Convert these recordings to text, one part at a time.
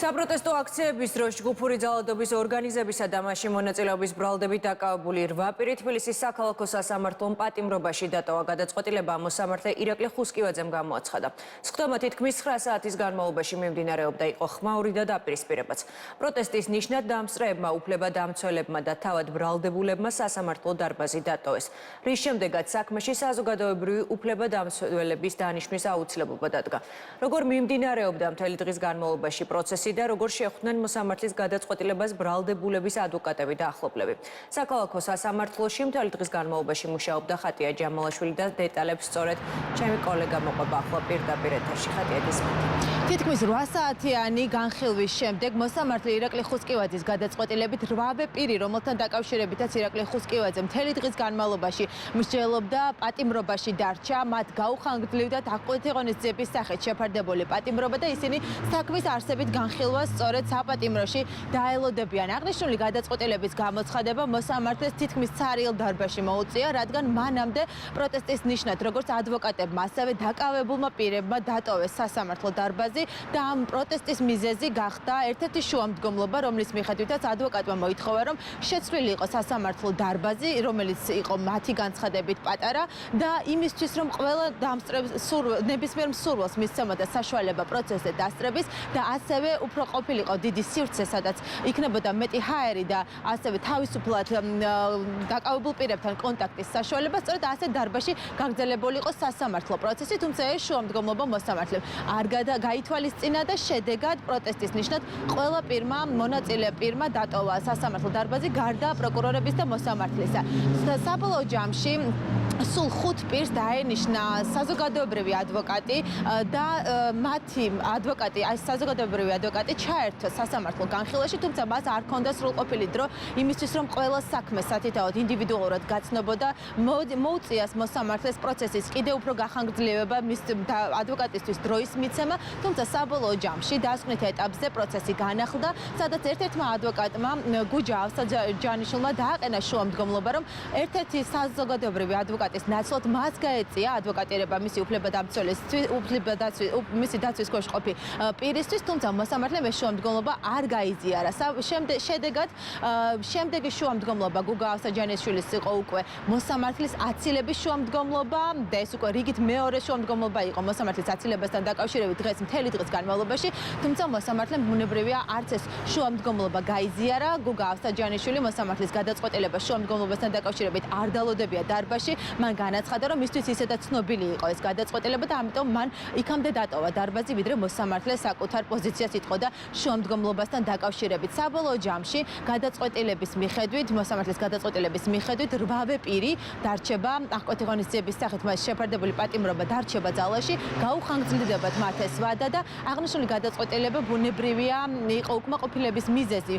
საპროტესტო აქციების დროს ჯგუფური ძალადობის ორგანიზებისა და მასში მონაწილეობის ბრალდებით დაკავებული 8 პირი თბილისის საქალაქო სასამართლომ პატიმრობაში დატოვა. გადაწყვეტილება მოსამართლე ირაკლი ხუსკივაძემ გამოაცხადა. სხდომა თითქმის 9 საათის განმავლობაში მიმდინარეობდა, იყო ხმაური და დაპირისპირებაც. პროტესტის ნიშნად დამსწრეებმა, უფლებადამცველებმა და თავად ბრალდებულებმა სასამართლო დარბაზი დატოვეს. რის შემდეგაც საქმეში საზოგადოებრივი უფლებადამცველების დანიშვნის აუცილებლობა დადგა. როგორ მიმდინარეობდა მთელი დღის განმავლობაში პროცესი და როგორ შეხვდნენ მოსამართლის გადაწყვეტილებას ბრალდებულების ადვოკატები და ახლობლები. საქალაქო სასამართლოში მთელი დღის განმავლობაში მუშაობდა ხატია ჯამალაშვილი და დეტალებს სწორედ ჩემი კოლეგა მოყვება ახლა პირდაპირ ეთერში. ხატია გისმენთ. თითქმის 8 საათიანი განხილვის შემდეგ მოსამართლე ირაკლი ხუსკივაძის გადაწყვეტილებით 8 პირი, რომელთან დაკავშირებითაც ირაკლი ხუსკივაძე მთელი დღის განმავლობაში მსჯელობდა, პატიმრობაში დარჩა, მათ გაუხანგრძლივდათ აღკვეთილღონისძიების სახით შეფარდებული პატიმრობა და ისინი საქმის არსებით განხილვას სწორედ საპატიმროში დაელოდებიან. აღნიშნული გადაწყვეტილების გამოცხადება მოსამართლეს თითქმის ცარიელ დარბაზში მოუწია, რადგან მანამდე პროტესტის ნიშნად, როგორც ადვოკატებმა, ასევე დაკავებულმა პირებმა დატოვეს სასამართლო დარბაზი და ამ პროტესტის მიზეზი გახდა ერთ-ერთი შუამდგომლობა, რომლის მიხედვითაც ადვოკატმა მოითხოვა, რომ შეცვლილი იყო სასამართლო დარბაზი, რომელიც იყო მათი განცხადებით პატარა და იმისთვის, რომ ყველა ნებისმიერ მსურველს მისცემოდა საშუალება პროცესზე დასწრების და ასევე უფრო ყოფილიყო დიდი სივრცე, სადაც იქნებოდა მეტი ჰაერი და ასევე თავისუფლად დაკავებულ პირებთან კონტაქტის საშუალება, სწორედ ასე დარბაზში გაგრძელებული იყო სასამართლო პროცესი, თუმცა ეს შუამდგომლობა მოსამართლემ არ გაითვალისწინა და შედეგად პროტესტის ნიშნად ყველა პირმა, მონაწილე პირმა დატოვა სასამართლო დარბაზი გარდა პროკურორების და მოსამართლისა. საბოლოო ჯამში სულ 5 პირს დაენიშნა საზოგადოებრივი ადვოკატი და მათი ადვოკატი, საზოგადოებრივი ადვოკატი ჩაერთო სასამართლო განხილვაში, თუმცა მას არ ჰქონდა სრულყოფილი დრო იმისთვის, რომ ყველა საქმე სათითაოდ ინდივიდუალურად გაცნობოდა, მოუწიას მოსამართლეს პროცესის კიდევ უფრო გახანგრძლივება, მის ადვოკატისთვის დროის მიცემა, თუმცა საბოლოო ჯამში დასკვნით ეტაპზე პროცესი განახლდა, სადაც ერთ-ერთმა ადვოკატმა გუჯა ავსაჯანიშვილმა დააყენა შუამდგომლობა, რომ ერთ-ერთი საზოგადოებრივი ადვოკატის ნაცვლად მას გაეწია ადვოკატირება მისი მისი დაცვის ქვეშ ყოფი პირისთვის, თუმცა მოსამართლემ ეს შუამდგომლობა არ გაიზიარა. შედეგად შემდეგი შუამდგომლობა გუგა ავსაჯანიშვილის იყო უკვე მოსამართლის აცილების შუამდგომლობა და ეს უკვე რიგით მეორე შუამდგომლობა იყო მოსამართლის აცილებასთან დაკავშირებით დღეს მთელი დღის განმავლობაში, თუმცა მოსამართლემ ბუნებრივია არც ეს შუამდგომლობა გაიზიარა. გუგა ავსაჯანიშვილი მოსამართლის გადაწყვეტილებას შუამდგომლობასთან დაკავშირებით არ დალოდებია დარბაზში, მან განაცხადა, რომ მისთვის ისედაც ცნობილი იყო ეს გადაწყვეტილება და ამიტომ მან იქამდე დატოვა დარბაზი, ვიდრე მოსამართლე საკუთარ პოზიციას იტყოდა შუამდგომლობასთან დაკავშირებით. საბოლოო ჯამში გადაწყვეტილების მიხედვით, მოსამართლის გადაწყვეტილების მიხედვით 8 პირი დარჩება აღკვეთილღონისძიების სახით, მას შეფარდებული პატიმრობა დარჩება ძალაში, გაუხანგრძლივდებათ მათ ეს ვადა და აღნიშნული გადაწყვეტილება ბუნებრივია იყო უკმაყოფილების მიზეზი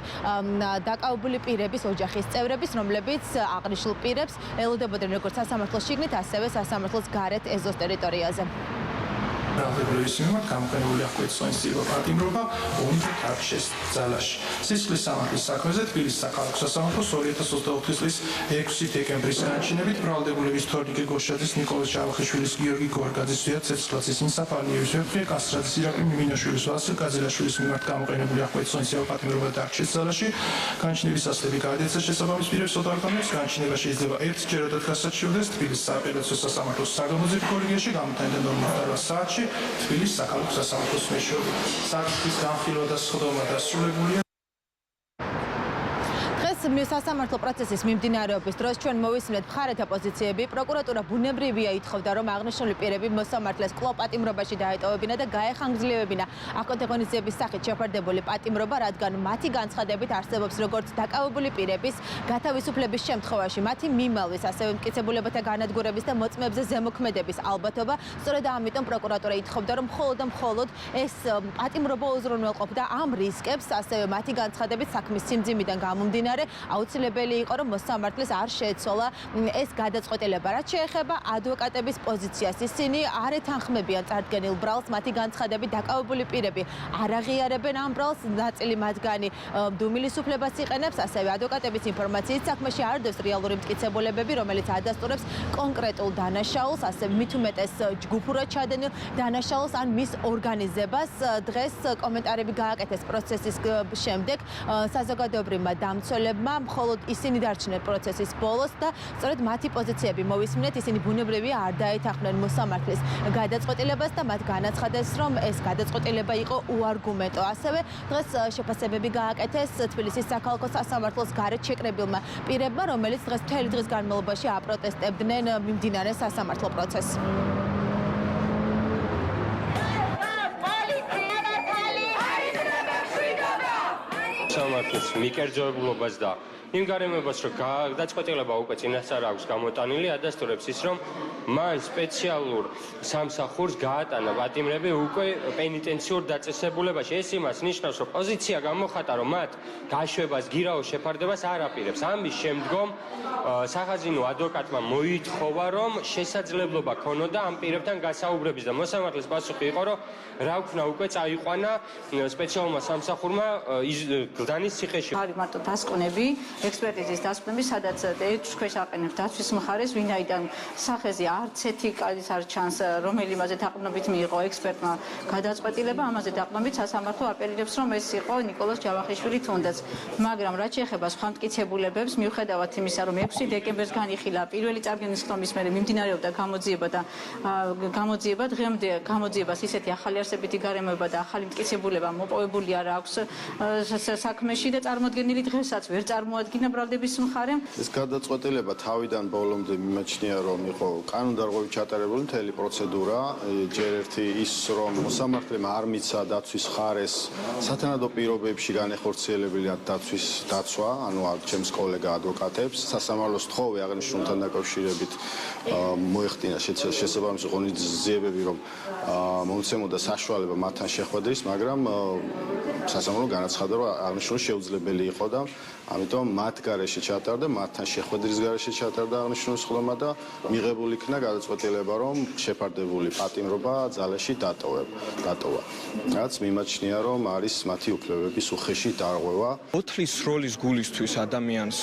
დაკავებული პირების ოჯახის წევრების, რომლებიც აღნიშნულ პირებს ელოდებოდნენ როგორც სასამართლოს შიგნით, ასევე სასამართლოს გარეთ ეზოს ტერიტორიაზე. ბრალდებულების მიმართ გამოყენებული აღკვეთილღონისძიება პატიმრობა ომით არჩეს ძალაში. სისხლის სამართლის საქმეზე თბილისის საქალაქო სასამართლოს 2024 წლის 6 დეკემბრის განჩინებით ბრალდებულების თორნიკე გოშაძის, ნიკოლოზ ჯავახიშვილის, გიორგი გორგაძის, ზვიად ცეცხლაძის, ინსა პალიევის, ვეფხისტყი კასტრაძის, ირაკლი მიმინაშვილის, ვასილ კაძილაშვილის მიმართ გამოყენებული აღკვეთილღონისძიება პატიმრობა დარჩეს ძალაში. განჩინების ასლები გაადეცა შესაბამის პირებს ოტარქონებს. განჩინება შეიძლება ერთჯერადად გასაჩივრდეს თბილისის სააპელაციო სასამართლოს საგამოძიებო კოლეგიაში გამოტანილ 48 საათში თბილისის საქალაქო სასამართლოს მეშვეობით. საკითხის განხილვა და სხდომა დასრულებულია. სასამართლო პროცესის მიმდინარეობის დროს ჩვენ მოვისმენთ მხარეთა პოზიციები. პროკურატურა ბუნებრივია ითხოვდა, რომ აღნიშნული პირები მოსამართლეს კვლავ პატიმრობაში დაეტოვებინა და გაეხანგრძლივებინა აღკვეთილღონისძიების სახით შეფარდებული პატიმრობა, რადგან მათი განცხადებით არსებობს როგორც დაკავებული პირების გათავისუფლების შემთხვევაში მათი მიმალვის, ასევე მტკიცებულებათა განადგურების და მოწმეებზე ზემოქმედების ალბათობა. სწორედ ამიტომ პროკურატურა ითხოვდა, რომ მხოლოდ ეს პატიმრობა უზრუნველყოფდა ამ რისკებს, ასევე მათი განცხადებით საქმის სიმძიმიდან გამომდინარე აუცილებელი იყო, რომ მოსამართლეს არ შეეცვალა ეს გადაწყვეტილება. რაც შეეხება ადვოკატების პოზიციას, ისინი არ ეთანხმებიან წარდგენილ ბრალს, მათი განცხადებით დაკავებული პირები არ აღიარებენ ამ ბრალს, ნაწილი მათგანი დუმილის უფლებას იყენებს, ასევე ადვოკატების ინფორმაციის საქმეში არ დევს რეალური მტკიცებულებები, რომელიც ადასტურებს კონკრეტულ დანაშაულს, ასევე მით უმეტეს ჯგუფურად ჩადენილ დანაშაულს ან მის ორგანიზებას. დღეს კომენტარები გააკეთეს პროცესის შემდეგ საზოგადოებრივმა დამცველებმა, მხოლოდ ისინი დარჩნენ პროცესის ბოლოს და სწორედ მათი პოზიციები მოვისმინეთ, ისინი ბუნებრივია არ დაეთანხმნენ მოსამართლის გადაწყვეტილებას და მათ განაცხადეს, რომ ეს გადაწყვეტილება იყო უარგუმენტო. ასევე დღეს შეფასებები გააკეთეს თბილისის საქალაქო სასამართლოს გარეთ შეკრებილმა პირებმა, რომელიც დღეს მთელი დღის განმავლობაში აპროტესტებდნენ მიმდინარე სასამართლო პროცესს. სამართლის მიკერძოებულობას და იმ გარემოებას, რომ გადაწყვეტილება უკვე წინასწარ აქვს გამოტანილი, ადასტურებს ის, რომ მან სპეციალურ სამსახურს გაატანა პატიმრები უკვე პენიტენციურ დაწესებულებაში. ეს იმას ნიშნავს, რომ პოზიცია გამოხატა, რომ მათ გაშვებას, გირაოს შეფარდებას არ აპირებს. ამის შემდგომ სახაზინო ადვოკატმა მოითხოვა, რომ შესაძლებლობა ქონოდა ამ პირებთან გასაუბრების და მოსამართლის პასუხი იყო, რომ რა ვქნა უკვე წაიყვანა სპეციალურმა სამსახურმა გლდანის ციხეში. არის მარტო დასკვნები, ექსპერტიზის დასკვნები, სადაც ეჭვქვეშ აყენებს დაცვის მხარეს, ვინაიდან სახეზე არც ერთი კადის არ ჩანს, რომელი იმაზე დაყრდნობით მიიღო ექსპერტმა გადაწყვეტილება, ამაზე დაყრდნობით სასამართლო აპელირებს, რომ ეს იყო ნიკოლოზ ჯავახიშვილი თუნდაც. მაგრამ რაც შეეხება სხვა მტკიცებულებებს, მიუხედავად იმისა, რომ 6 დეკემბერს განიხილა პირველი წარდგენის ხდომის მერე მიმდინარეობდა გამოძიება და გამოძიება დღემდე გამოძიებას ისეთი ახალი არსებითი გარემოება და ახალი მტკიცებულება მოპოვებული არ აქვს საქმეში და წარმოადგენილი დღესაც ვერ წარმოადგინა ბრალდების მხარემ. ეს გადაწყვეტილება თავიდან ბოლომდე მიმაჩნია, რომ იყო კანონდარღვევით ჩატარებული მთელი პროცედურა, ჯერ ერთი ის, რომ მოსამართლემ არ მიცა დაცვის ხარეს სათანადო პირობებში განეხორციელებელი დაცვის დაცვა, ანუ ჩემს კოლეგა ადვოკატებს, სასამართლოს თხოვე აღნიშნულთან დაკავშირებით მოეხდინა შესაბამისი ღონისძიებები, რომ მომცემოდა საშუალება მათთან შეხვედრის, მაგრამ სასამართლო განაცხადა, რომ აღნიშნული შეუძლებელი იყო და ამიტომ მათ გარეშე ჩატარდა, მათთან შეხვედრის გარეშე ჩატარდა აღნიშნული სხდომა და მიღებული იქნა გადაწყვეტილება, რომ შეფარდებული პატიმრობა ძალაში დატოვა. რაც მიმაჩნია, რომ არის მათი უფლებების უხეში დარღვევა. ოთლის როლის გულისთვის ადამიანს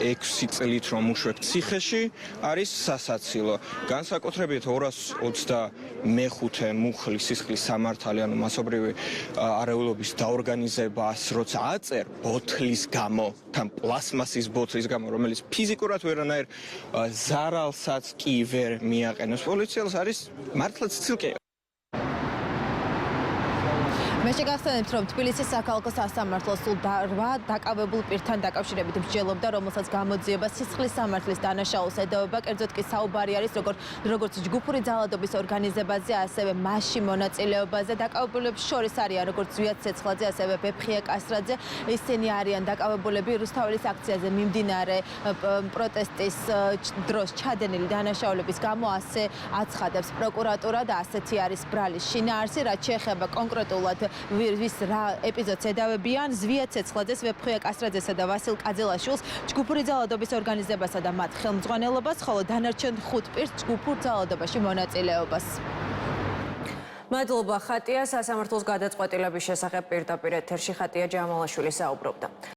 6 წლით რომ უშვებ ციხეში არის სასაცილო. განსაკუთრებით 225 მუხლის სისხლის სამართალი, ანუ მასობრივი არეულობის დაორგანიზებას, როცა აწერ ბოთლის გამო, თან პლასმასის ბოთლის გამო, რომელიც ფიზიკურად ვერანაირ ზარალსაც კი ვერ მიაყენებს პოლიციელს, არის მართლაც ცილკე. მე შეგახსენებთ, რომ თბილისის საქალაქო სასამართლოს სულ 8 დაკავებულ პირთან დაკავშირებით მსჯელობდა, რომელსაც გამოძიება სისხლის სამართლის დანაშაულს ედავება. კერძოდ კი საუბარი არის როგორც ჯგუფური ძალადობის ორგანიზებაზე, ასევე მასში მონაწილეობაზე. დაკავებულებს შორის არიან როგორც ზვიად ცეცხლაძე, ასევე ბეფხია კასრაძე. ისინი არიან დაკავებულები რუსთაველის აქციაზე მიმდინარე პროტესტის დროს ჩადენილი დანაშაულების გამო, ასე აცხადებს პროკურატურა და ასეთი არის ბრალის შინაარსი, რაც შეეხება კონკრეტულად ვის რა ეპიზოდს ედავებიან ზვიად ცეცხლაძეს, ბეფხია კასრაძესა და ვასილ კაძელაშვილს ჯგუფური ძალადობის ორგანიზებასა და მათ ხელმძღვანელობას, ხოლო დანარჩენ 5 პირს ჯგუფურ ძალადობაში მონაწილეობას. მადლობა ხატია, სასამართლოს გადაწყვეტილების შესახებ პირდაპირ ეთერში ხატია ჯამალაშვილი საუბრობდა.